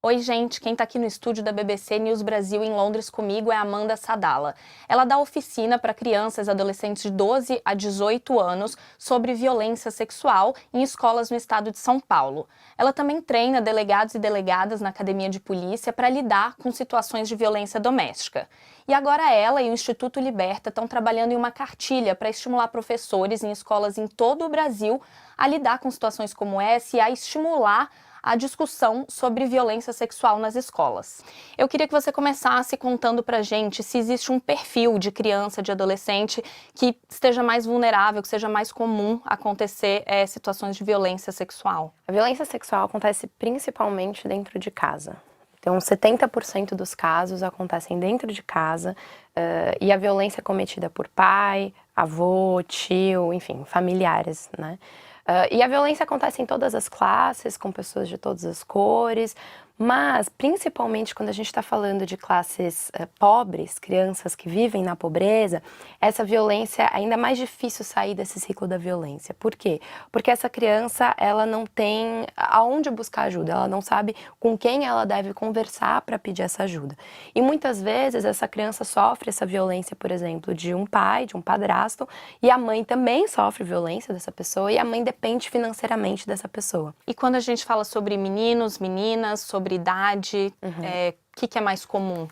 Oi, gente, quem tá aqui no estúdio da BBC News Brasil em Londres comigo é a Amanda Sadala. Ela dá oficina para crianças e adolescentes de 12 a 18 anos sobre violência sexual em escolas no estado de São Paulo. Ela também treina delegados e delegadas na academia de polícia para lidar com situações de violência doméstica. E agora ela e o Instituto Liberta estão trabalhando em uma cartilha para estimular professores em escolas em todo o Brasil a lidar com situações como essa e a estimular a discussão sobre violência sexual nas escolas. Eu queria que você começasse contando pra gente se existe um perfil de criança, de adolescente que esteja mais vulnerável, que seja mais comum acontecer situações de violência sexual. A violência sexual acontece principalmente dentro de casa. Então, 70% dos casos acontecem dentro de casa e a violência é cometida por pai, avô, tio, enfim, familiares, né? E a violência acontece em todas as classes, com pessoas de todas as cores, mas principalmente quando a gente está falando de classes pobres, crianças que vivem na pobreza, essa violência é ainda mais difícil sair desse ciclo da violência. Por quê? Porque essa criança, ela não tem aonde buscar ajuda, ela não sabe com quem ela deve conversar para pedir essa ajuda. E muitas vezes essa criança sofre essa violência, por exemplo, de um pai, de um padrasto, e a mãe também sofre violência dessa pessoa e a mãe depende financeiramente dessa pessoa. E quando a gente fala sobre meninos, meninas, sobre idade, o que é mais comum?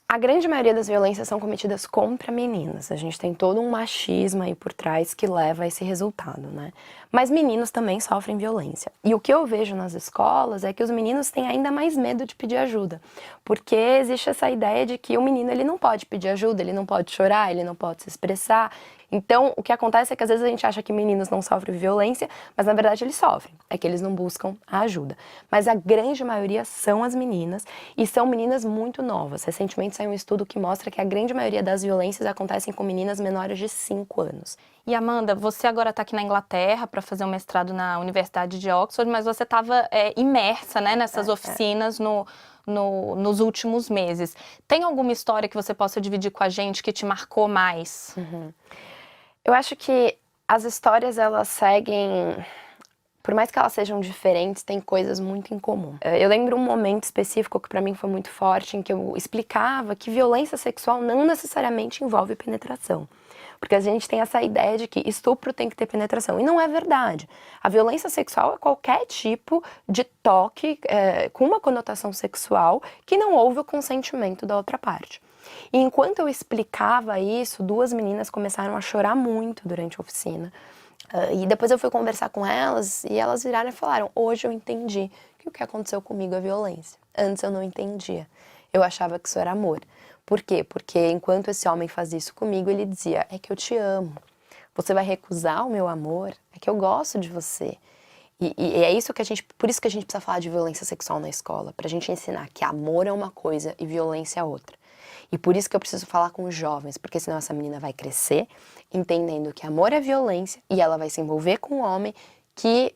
A grande maioria das violências são cometidas contra meninas. A gente tem todo um machismo aí por trás que leva a esse resultado, né? Mas meninos também sofrem violência. E o que eu vejo nas escolas é que os meninos têm ainda mais medo de pedir ajuda. Porque existe essa ideia de que o menino ele não pode pedir ajuda, ele não pode chorar, ele não pode se expressar. Então, o que acontece é que às vezes a gente acha que meninos não sofrem violência, mas na verdade eles sofrem, é que eles não buscam a ajuda. Mas a grande maioria são as meninas, e são meninas muito novas. Recentemente saiu um estudo que mostra que a grande maioria das violências acontecem com meninas menores de 5 anos. E Amanda, você agora está aqui na Inglaterra para fazer um mestrado na Universidade de Oxford, mas você estava imersa, né, nessas oficinas nos últimos meses. Tem alguma história que você possa dividir com a gente que te marcou mais? Eu acho que as histórias, elas seguem, por mais que elas sejam diferentes, tem coisas muito em comum. Eu lembro um momento específico que pra mim foi muito forte, em que eu explicava que violência sexual não necessariamente envolve penetração. Porque a gente tem essa ideia de que estupro tem que ter penetração, e não é verdade. A violência sexual é qualquer tipo de toque com uma conotação sexual que não houve o consentimento da outra parte. E enquanto eu explicava isso, 2 meninas começaram a chorar muito durante a oficina. E depois eu fui conversar com elas e elas viraram e falaram: hoje eu entendi que o que aconteceu comigo é violência. Antes eu não entendia. Eu achava que isso era amor. Por quê? Porque enquanto esse homem fazia isso comigo, ele dizia: é que eu te amo. Você vai recusar o meu amor? É que eu gosto de você. E é isso que por isso que a gente precisa falar de violência sexual na escola, pra gente ensinar que amor é uma coisa e violência é outra. E por isso que eu preciso falar com os jovens, porque senão essa menina vai crescer entendendo que amor é violência e ela vai se envolver com um homem que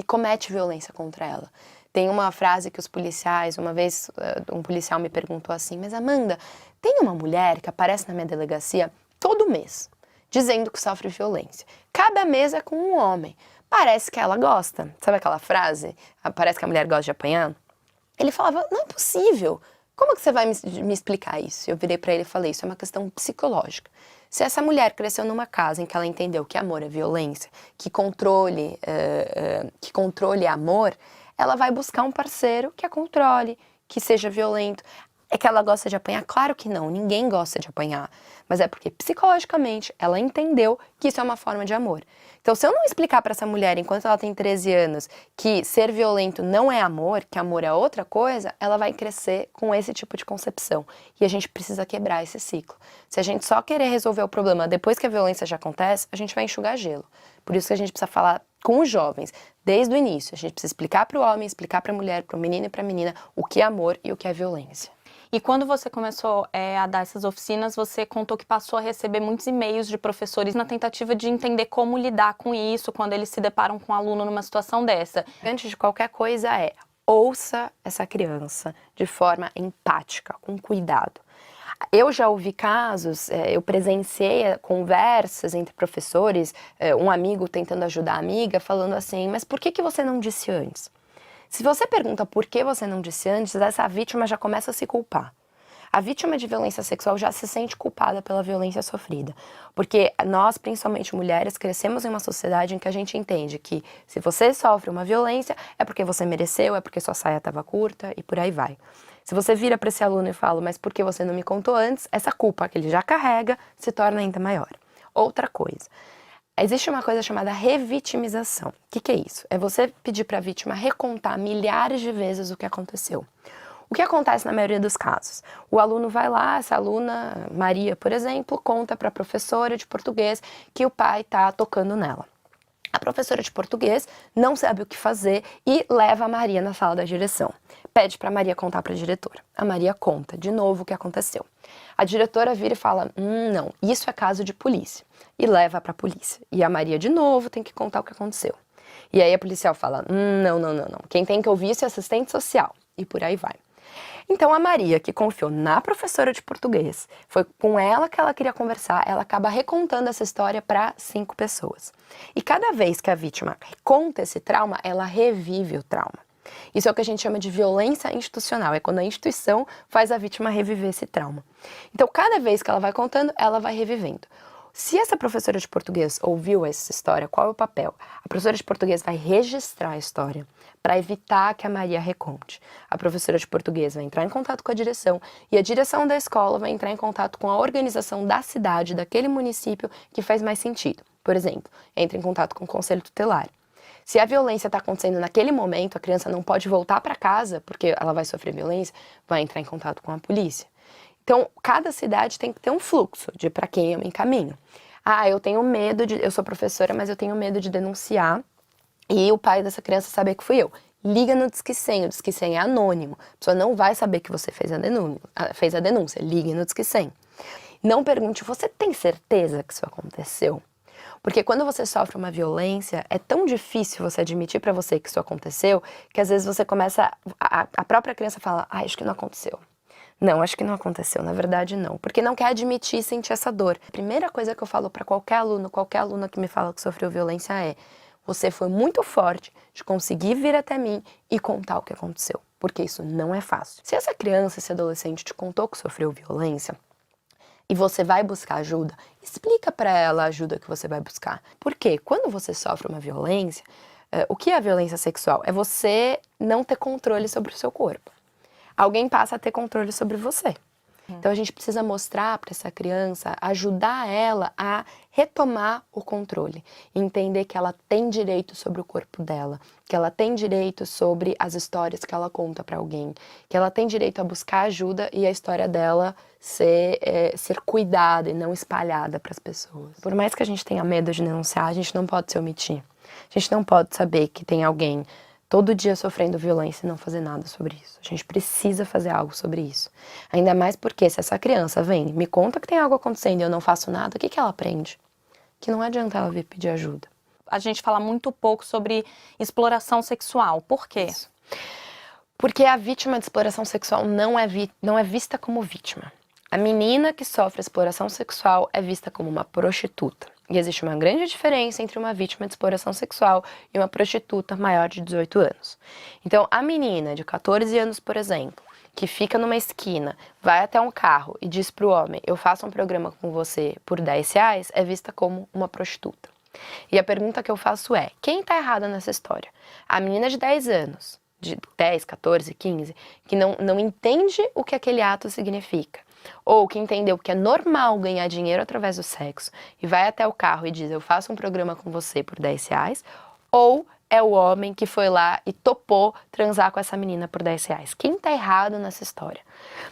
comete violência contra ela. Tem uma frase que os policiais, uma vez um policial me perguntou assim: mas Amanda, tem uma mulher que aparece na minha delegacia todo mês, dizendo que sofre violência. Cada mês é com um homem. Parece que ela gosta. Sabe aquela frase? Parece que a mulher gosta de apanhar? Ele falava: não é possível. Como que você vai me explicar isso? Eu virei pra ele e falei: isso é uma questão psicológica. Se essa mulher cresceu numa casa em que ela entendeu que amor é violência, que controle é amor, ela vai buscar um parceiro que a controle, que seja violento. É que ela gosta de apanhar? Claro que não, ninguém gosta de apanhar. Mas é porque psicologicamente ela entendeu que isso é uma forma de amor. Então, se eu não explicar para essa mulher, enquanto ela tem 13 anos, que ser violento não é amor, que amor é outra coisa, ela vai crescer com esse tipo de concepção. E a gente precisa quebrar esse ciclo. Se a gente só querer resolver o problema depois que a violência já acontece, a gente vai enxugar gelo. Por isso que a gente precisa falar com os jovens, desde o início. A gente precisa explicar para o homem, explicar para a mulher, para o menino e para a menina o que é amor e o que é violência. E quando você começou a dar essas oficinas, você contou que passou a receber muitos e-mails de professores na tentativa de entender como lidar com isso quando eles se deparam com um aluno numa situação dessa. Antes de qualquer coisa ouça essa criança de forma empática, com cuidado. Eu já ouvi casos, eu presenciei conversas entre professores, um amigo tentando ajudar a amiga, falando assim: mas por que você não disse antes? Se você pergunta por que você não disse antes, essa vítima já começa a se culpar. A vítima de violência sexual já se sente culpada pela violência sofrida. Porque nós, principalmente mulheres, crescemos em uma sociedade em que a gente entende que se você sofre uma violência, é porque você mereceu, é porque sua saia estava curta e por aí vai. Se você vira para esse aluno e fala, mas por que você não me contou antes? Essa culpa que ele já carrega se torna ainda maior. Outra coisa. Existe uma coisa chamada revitimização. O que é isso? É você pedir para a vítima recontar milhares de vezes o que aconteceu. O que acontece na maioria dos casos? O aluno vai lá, essa aluna, Maria, por exemplo, conta para a professora de português que o pai está tocando nela. A professora de português não sabe o que fazer e leva a Maria na sala da direção. Pede para a Maria contar para a diretora. A Maria conta de novo o que aconteceu. A diretora vira e fala, não, isso é caso de polícia. E leva para a polícia. E a Maria de novo tem que contar o que aconteceu. E aí a policial fala, não. Quem tem que ouvir isso é assistente social. E por aí vai. Então a Maria, que confiou na professora de português, foi com ela que ela queria conversar, ela acaba recontando essa história para 5 pessoas. E cada vez que a vítima conta esse trauma, ela revive o trauma. Isso é o que a gente chama de violência institucional, é quando a instituição faz a vítima reviver esse trauma. Então cada vez que ela vai contando, ela vai revivendo. Se essa professora de português ouviu essa história, qual é o papel? A professora de português vai registrar a história para evitar que a Maria reconte. A professora de português vai entrar em contato com a direção e a direção da escola vai entrar em contato com a organização da cidade, daquele município que faz mais sentido. Por exemplo, entra em contato com o conselho tutelar. Se a violência está acontecendo naquele momento, a criança não pode voltar para casa porque ela vai sofrer violência, vai entrar em contato com a polícia. Então, cada cidade tem que ter um fluxo de para quem eu me encaminho. Eu tenho medo eu sou professora, mas eu tenho medo de denunciar e o pai dessa criança saber que fui eu. Liga no Disque 100, o Disque 100 é anônimo. A pessoa não vai saber que você fez a denúncia. Ligue no Disque 100. Não pergunte, você tem certeza que isso aconteceu? Porque quando você sofre uma violência, é tão difícil você admitir para você que isso aconteceu, que às vezes você começa, a própria criança fala, acho que não aconteceu. Não, acho que não aconteceu, na verdade não, porque não quer admitir e sentir essa dor. A primeira coisa que eu falo para qualquer aluno, qualquer aluna que me fala que sofreu violência é, você foi muito forte de conseguir vir até mim e contar o que aconteceu, porque isso não é fácil. Se essa criança, esse adolescente te contou que sofreu violência, e você vai buscar ajuda, explica para ela a ajuda que você vai buscar. Porque quando você sofre uma violência, o que é a violência sexual? É você não ter controle sobre o seu corpo. Alguém passa a ter controle sobre você. Então a gente precisa mostrar para essa criança, ajudar ela a retomar o controle, entender que ela tem direito sobre o corpo dela, que ela tem direito sobre as histórias que ela conta para alguém, que ela tem direito a buscar ajuda e a história dela ser cuidada e não espalhada para as pessoas. Por mais que a gente tenha medo de denunciar, a gente não pode se omitir. A gente não pode saber que tem alguém todo dia sofrendo violência e não fazer nada sobre isso. A gente precisa fazer algo sobre isso. Ainda mais porque se essa criança vem, me conta que tem algo acontecendo e eu não faço nada, o que ela aprende? Que não adianta ela vir pedir ajuda. A gente fala muito pouco sobre exploração sexual. Por quê? Isso. Porque a vítima de exploração sexual não é vista como vítima. A menina que sofre exploração sexual é vista como uma prostituta. E existe uma grande diferença entre uma vítima de exploração sexual e uma prostituta maior de 18 anos. Então, a menina de 14 anos, por exemplo, que fica numa esquina, vai até um carro e diz pro homem, eu faço um programa com você por R$10, é vista como uma prostituta. E a pergunta que eu faço é, quem tá errada nessa história? A menina de 10 anos, de 10, 14, 15, que não entende o que aquele ato significa. Ou que entendeu que é normal ganhar dinheiro através do sexo e vai até o carro e diz, eu faço um programa com você por R$10, ou é o homem que foi lá e topou transar com essa menina por R$10. Quem tá errado nessa história?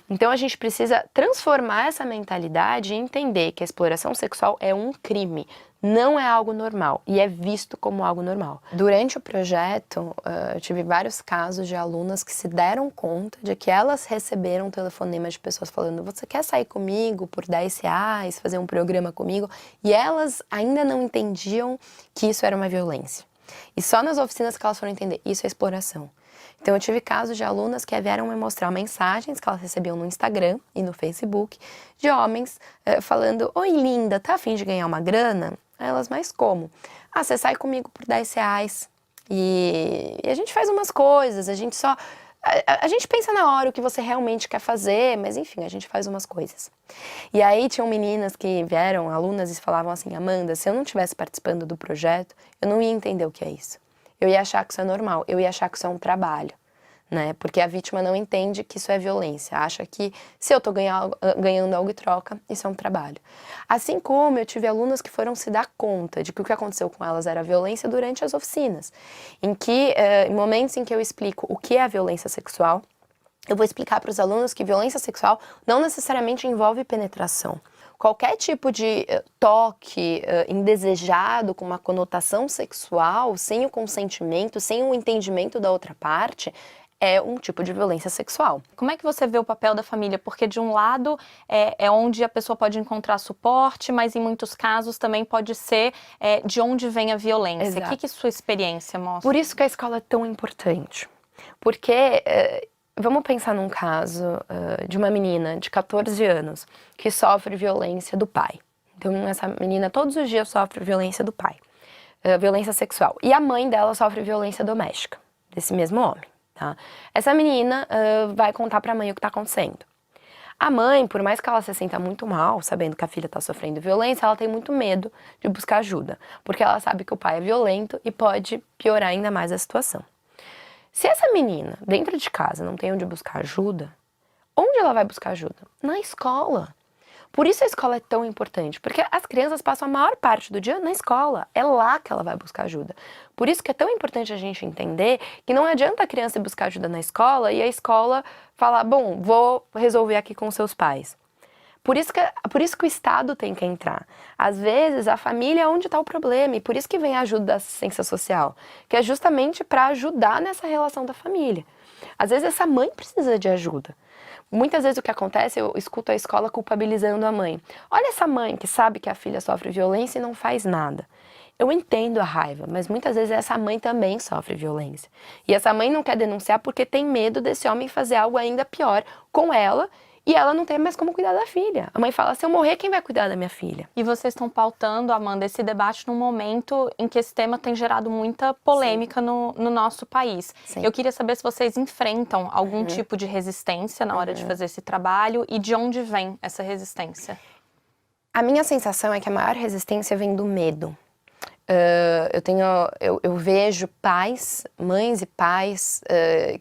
Então a gente precisa transformar essa mentalidade e entender que a exploração sexual é um crime, não é algo normal e é visto como algo normal. Durante o projeto, eu tive vários casos de alunas que se deram conta de que elas receberam telefonemas de pessoas falando, você quer sair comigo por R$10, fazer um programa comigo? E elas ainda não entendiam que isso era uma violência. E só nas oficinas que elas foram entender, isso é exploração. Então eu tive casos de alunas que vieram me mostrar mensagens que elas recebiam no Instagram e no Facebook de homens falando, oi linda, tá a fim de ganhar uma grana? Aí elas, mas como? Você sai comigo por R$10. E a gente faz umas coisas, a gente só... A gente pensa na hora o que você realmente quer fazer, mas enfim, a gente faz umas coisas. E aí tinham meninas que vieram, alunas, e falavam assim: Amanda, se eu não estivesse participando do projeto, eu não ia entender o que é isso. Eu ia achar que isso é normal, eu ia achar que isso é um trabalho, né? Porque a vítima não entende que isso é violência, acha que se eu tô ganhando algo em troca, isso é um trabalho. Assim como eu tive alunas que foram se dar conta de que o que aconteceu com elas era violência durante as oficinas, em que, em momentos em que eu explico o que é a violência sexual, eu vou explicar para os alunos que violência sexual não necessariamente envolve penetração. Qualquer tipo de toque indesejado com uma conotação sexual, sem o consentimento, sem o entendimento da outra parte, é um tipo de violência sexual. Como é que você vê o papel da família? Porque de um lado é onde a pessoa pode encontrar suporte, mas em muitos casos também pode ser de onde vem a violência. Exato. O que sua experiência mostra? Por isso que a escola é tão importante. Porque vamos pensar num caso de uma menina de 14 anos que sofre violência do pai. Então essa menina todos os dias sofre violência do pai, violência sexual. E a mãe dela sofre violência doméstica, desse mesmo homem. Tá? Essa menina vai contar para a mãe o que está acontecendo. A mãe, por mais que ela se sinta muito mal, sabendo que a filha está sofrendo violência, ela tem muito medo de buscar ajuda, porque ela sabe que o pai é violento e pode piorar ainda mais a situação. Se essa menina, dentro de casa, não tem onde buscar ajuda, onde ela vai buscar ajuda? Na escola. Por isso a escola é tão importante, porque as crianças passam a maior parte do dia na escola, é lá que ela vai buscar ajuda. Por isso que é tão importante a gente entender que não adianta a criança ir buscar ajuda na escola e a escola falar, bom, vou resolver aqui com seus pais. Por isso que o Estado tem que entrar. Às vezes, a família é onde está o problema, e por isso que vem a ajuda da assistência social, que é justamente para ajudar nessa relação da família. Às vezes, essa mãe precisa de ajuda. Muitas vezes o que acontece, eu escuto a escola culpabilizando a mãe. Olha essa mãe que sabe que a filha sofre violência e não faz nada. Eu entendo a raiva, mas muitas vezes essa mãe também sofre violência. E essa mãe não quer denunciar porque tem medo desse homem fazer algo ainda pior com ela, e ela não tem mais como cuidar da filha. A mãe fala, se eu morrer, quem vai cuidar da minha filha? E vocês estão pautando, Amanda, esse debate num momento em que esse tema tem gerado muita polêmica no nosso país. Sim. Eu queria saber se vocês enfrentam algum tipo de resistência na hora de fazer esse trabalho e de onde vem essa resistência. A minha sensação é que a maior resistência vem do medo. Eu vejo mães e pais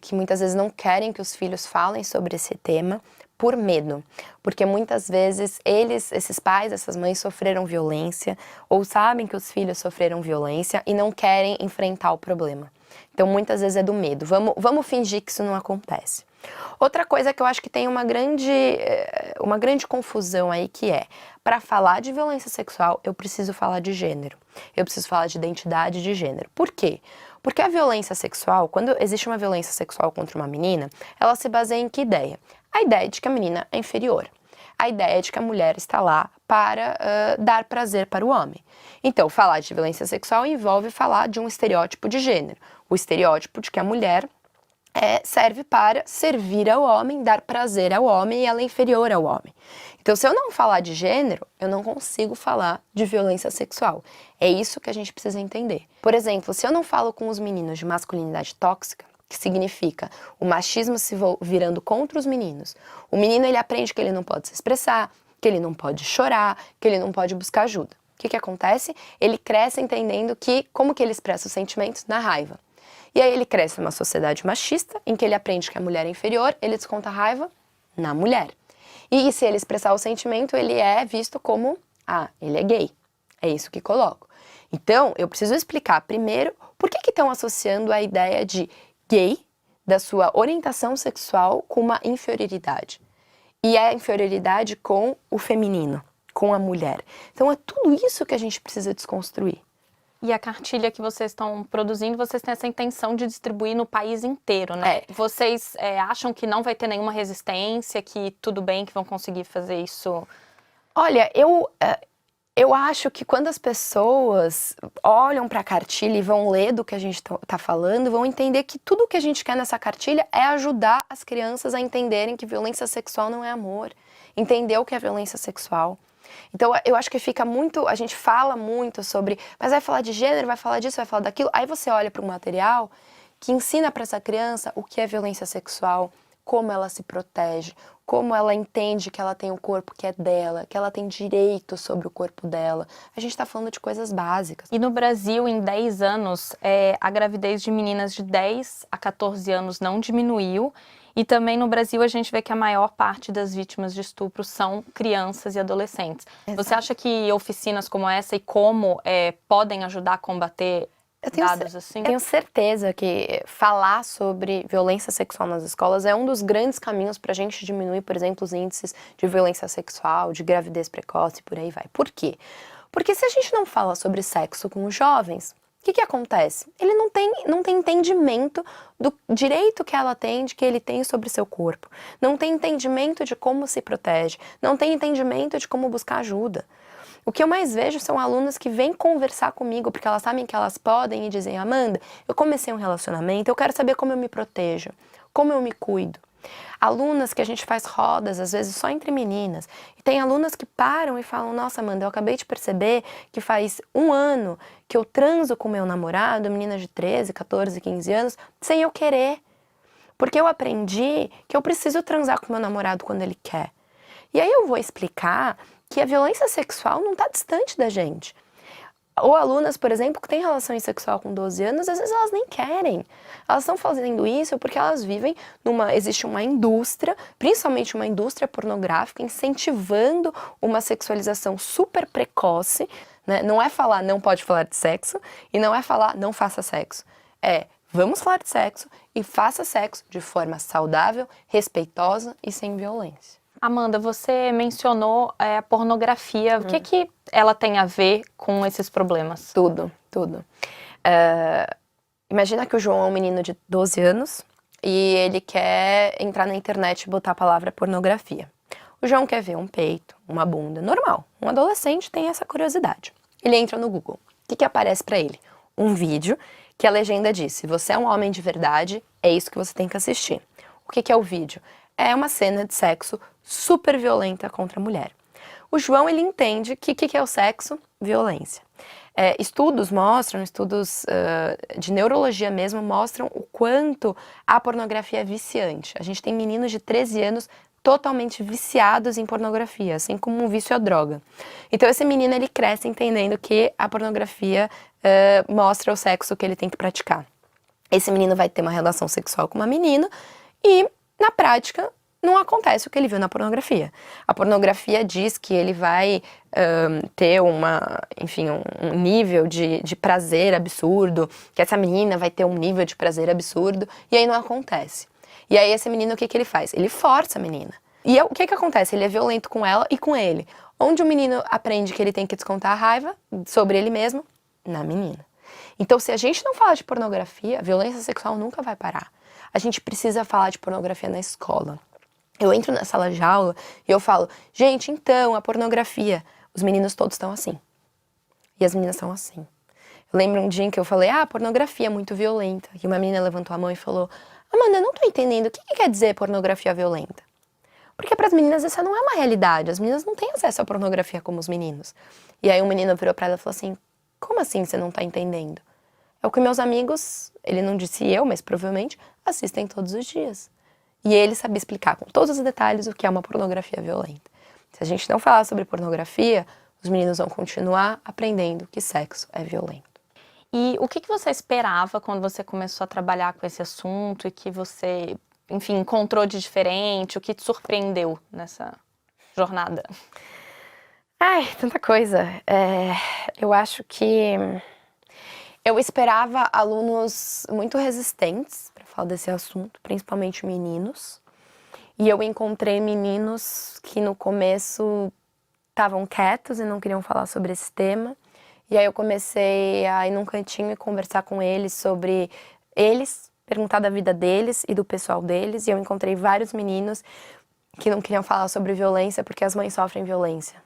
que muitas vezes não querem que os filhos falem sobre esse tema por medo, porque muitas vezes esses pais, essas mães sofreram violência ou sabem que os filhos sofreram violência e não querem enfrentar o problema. Então muitas vezes é do medo, vamos fingir que isso não acontece. Outra coisa que eu acho que tem uma grande confusão aí, que é, para falar de violência sexual, eu preciso falar de gênero. Eu preciso falar de identidade de gênero. Por quê? Porque a violência sexual, quando existe uma violência sexual contra uma menina, ela se baseia em que ideia? A ideia de que a menina é inferior. A ideia de que a mulher está lá para dar prazer para o homem. Então, falar de violência sexual envolve falar de um estereótipo de gênero. O estereótipo de que a mulher serve para servir ao homem, dar prazer ao homem, e ela é inferior ao homem. Então, se eu não falar de gênero, eu não consigo falar de violência sexual. É isso que a gente precisa entender. Por exemplo, se eu não falo com os meninos de masculinidade tóxica, que significa o machismo se virando contra os meninos, o menino ele aprende que ele não pode se expressar, que ele não pode chorar, que ele não pode buscar ajuda. O que acontece? Ele cresce entendendo como que ele expressa os sentimentos? Na raiva. E aí ele cresce numa sociedade machista, em que ele aprende que a mulher é inferior, ele desconta a raiva na mulher. E se ele expressar o sentimento, ele é visto como, ele é gay. É isso que coloco. Então, eu preciso explicar primeiro por que estão associando a ideia de gay, da sua orientação sexual, com uma inferioridade. E a inferioridade com o feminino, com a mulher. Então, é tudo isso que a gente precisa desconstruir. E a cartilha que vocês estão produzindo, vocês têm essa intenção de distribuir no país inteiro, né? Vocês acham que não vai ter nenhuma resistência, que tudo bem, que vão conseguir fazer isso? Olha, eu acho que quando as pessoas olham para a cartilha e vão ler do que a gente está falando, vão entender que tudo o que a gente quer nessa cartilha é ajudar as crianças a entenderem que violência sexual não é amor. Entender o que é violência sexual. Então, eu acho que fica muito, a gente fala muito sobre, mas vai falar de gênero, vai falar disso, vai falar daquilo. Aí você olha para um material que ensina para essa criança o que é violência sexual, como ela se protege, como ela entende que ela tem o corpo que é dela, que ela tem direito sobre o corpo dela. A gente está falando de coisas básicas. E no Brasil, em 10 anos, a gravidez de meninas de 10 a 14 anos não diminuiu. E também no Brasil a gente vê que a maior parte das vítimas de estupro são crianças e adolescentes. Exato. Você acha que oficinas como essa e como podem ajudar a combater dados assim? Eu tenho certeza que falar sobre violência sexual nas escolas é um dos grandes caminhos para a gente diminuir, por exemplo, os índices de violência sexual, de gravidez precoce e por aí vai. Por quê? Porque se a gente não fala sobre sexo com os jovens, o que acontece? Ele não tem entendimento do direito que ela tem, de que ele tem sobre seu corpo. Não tem entendimento de como se protege. Não tem entendimento de como buscar ajuda. O que eu mais vejo são alunas que vêm conversar comigo porque elas sabem que elas podem e dizem: Amanda, eu comecei um relacionamento, eu quero saber como eu me protejo, como eu me cuido. Alunas que a gente faz rodas, às vezes só entre meninas. E tem alunas que param e falam: nossa, Amanda, eu acabei de perceber que faz 1 ano que eu transo com meu namorado, menina de 13, 14, 15 anos, sem eu querer. Porque eu aprendi que eu preciso transar com meu namorado quando ele quer. E aí eu vou explicar que a violência sexual não está distante da gente. Ou alunas, por exemplo, que têm relação sexual com 12 anos, às vezes elas nem querem. Elas estão fazendo isso porque elas vivem existe uma indústria, principalmente uma indústria pornográfica, incentivando uma sexualização super precoce, né? Não é falar não pode falar de sexo e não é falar não faça sexo. Vamos falar de sexo e faça sexo de forma saudável, respeitosa e sem violência. Amanda, você mencionou a pornografia. O que ela tem a ver com esses problemas? Tudo. Imagina que o João é um menino de 12 anos e ele quer entrar na internet e botar a palavra pornografia. O João quer ver um peito, uma bunda, normal. Um adolescente tem essa curiosidade. Ele entra no Google. O que aparece para ele? Um vídeo que a legenda diz: se você é um homem de verdade, é isso que você tem que assistir. O que é o vídeo? É uma cena de sexo super violenta contra a mulher. O João, ele entende que o que é o sexo? Violência. Estudos de neurologia mesmo, mostram o quanto a pornografia é viciante. A gente tem meninos de 13 anos totalmente viciados em pornografia, assim como um vício à droga. Então esse menino, ele cresce entendendo que a pornografia mostra o sexo que ele tem que praticar. Esse menino vai ter uma relação sexual com uma menina e, na prática, não acontece o que ele viu na pornografia. A pornografia diz que ele vai ter um nível de prazer absurdo, que essa menina vai ter um nível de prazer absurdo, e aí não acontece. E aí esse menino, o que ele faz? Ele força a menina. E o que acontece? Ele é violento com ela e com ele. Onde o menino aprende que ele tem que descontar a raiva sobre ele mesmo? Na menina. Então, se a gente não falar de pornografia, a violência sexual nunca vai parar. A gente precisa falar de pornografia na escola. Eu entro na sala de aula e eu falo: gente, então, a pornografia, os meninos todos estão assim. E as meninas estão assim. Eu lembro um dia em que eu falei: a pornografia é muito violenta. E uma menina levantou a mão e falou: Amanda, eu não tô entendendo, o que quer dizer pornografia violenta? Porque para as meninas essa não é uma realidade, as meninas não têm acesso à pornografia como os meninos. E aí um menino virou para ela e falou assim: como assim você não tá entendendo? É o que meus amigos, ele não disse eu, mas provavelmente, assistem todos os dias. E ele sabia explicar com todos os detalhes o que é uma pornografia violenta. Se a gente não falar sobre pornografia, os meninos vão continuar aprendendo que sexo é violento. E o que você esperava quando você começou a trabalhar com esse assunto e que você, enfim, encontrou de diferente? O que te surpreendeu nessa jornada? Ai, tanta coisa. Eu acho que eu esperava alunos muito resistentes para falar desse assunto, principalmente meninos. E eu encontrei meninos que no começo estavam quietos e não queriam falar sobre esse tema. E aí eu comecei a ir num cantinho e conversar com eles sobre eles, perguntar da vida deles e do pessoal deles. E eu encontrei vários meninos que não queriam falar sobre violência porque as mães sofrem violência.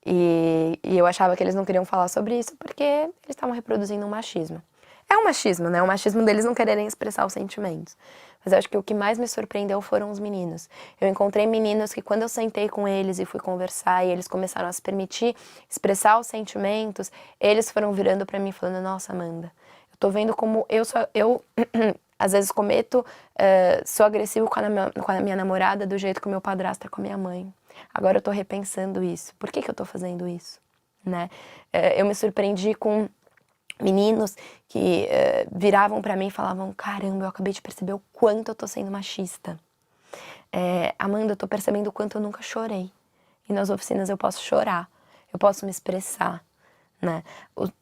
E eu achava que eles não queriam falar sobre isso porque eles estavam reproduzindo um machismo. É é um machismo, né? O machismo deles não quererem expressar os sentimentos. Mas eu acho que o que mais me surpreendeu foram os meninos. Eu encontrei meninos que quando eu sentei com eles e fui conversar e eles começaram a se permitir expressar os sentimentos, eles foram virando pra mim falando, nossa, Amanda, eu tô vendo como eu às vezes sou agressivo com a minha namorada do jeito que o meu padrasto é com a minha mãe. Agora eu tô repensando isso. Por que eu tô fazendo isso? Né? Eu me surpreendi com meninos que viravam pra mim e falavam, caramba, eu acabei de perceber o quanto eu tô sendo machista. Amanda, eu tô percebendo o quanto eu nunca chorei. E nas oficinas eu posso chorar, eu posso me expressar. Né?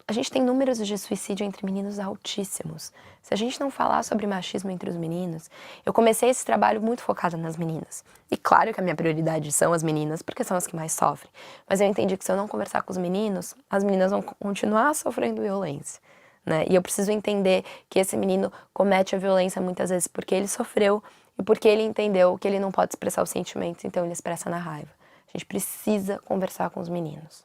A gente tem números de suicídio entre meninos altíssimos. Se a gente não falar sobre machismo entre os meninos, eu comecei esse trabalho muito focado nas meninas. E claro que a minha prioridade são as meninas, porque são as que mais sofrem. Mas eu entendi que se eu não conversar com os meninos, as meninas vão continuar sofrendo violência. Né? E eu preciso entender que esse menino comete a violência muitas vezes porque ele sofreu e porque ele entendeu que ele não pode expressar os sentimentos, então ele expressa na raiva. A gente precisa conversar com os meninos.